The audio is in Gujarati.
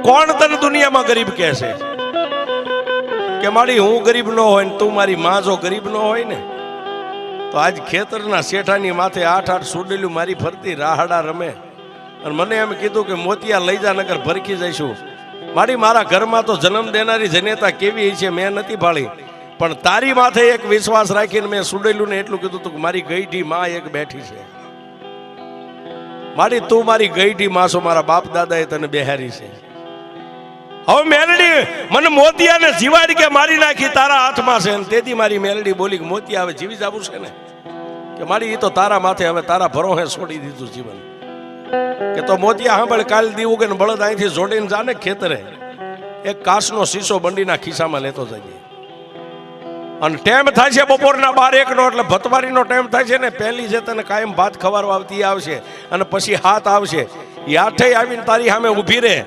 કોણ તને દુનિયામાં ગરીબ કહે છે કે મારી હું ગરીબ ન હોય ને તું મારી માં જો ગરીબ ન હોય ને તો આજ ખેતરના શેઠાની માથે 8-8 સુડેલું મારી ફરતી રાહડા રમે અને મને એમ કીધું કે મોતિયા લઈ જા નગર ભરખી જઈશું. મારા ઘરમાં તો જન્મ દેનારી જનેતા કેવી છે મેં નથી ભાળી, પણ તારી માથે એક વિશ્વાસ રાખીને મેં સુડેલું ને એટલું કીધું તું કે મારી ગઈઢી માં એક બેઠી છે. તું મારી ગઈઢી માં છો, મારા બાપ દાદાએ તને બેહારી છે. હવે મેલડી મને મોતિયાને જીવાડી કે મારી નાખી તારા હાથમાં છે. તેથી મારી મેલડી બોલી કે મોતિયા હવે જીવી જવું છે ને કે મારી એ તો તારા માથે હવે તારા ભરોહે છોડી દીધું જીવન. કે તો મોતિયા સાંભળ, કાલ દીવું કે બળદ અહીંથી જોડીને જાને ખેતરે એક કાચનો શીશો બંડીના ખિસ્સામાં લેતો જઈએ. અને ટાઈમ થાય છે બપોરના 12-1 નો, એટલે ભતવારીનો ટાઈમ થાય છે ને. પહેલી જે તને કાયમ ભાત ખવારવા આવતી આવશે અને પછી હાથ આવશે. એ આઠે આવીને તારી સામે ઊભી રહે.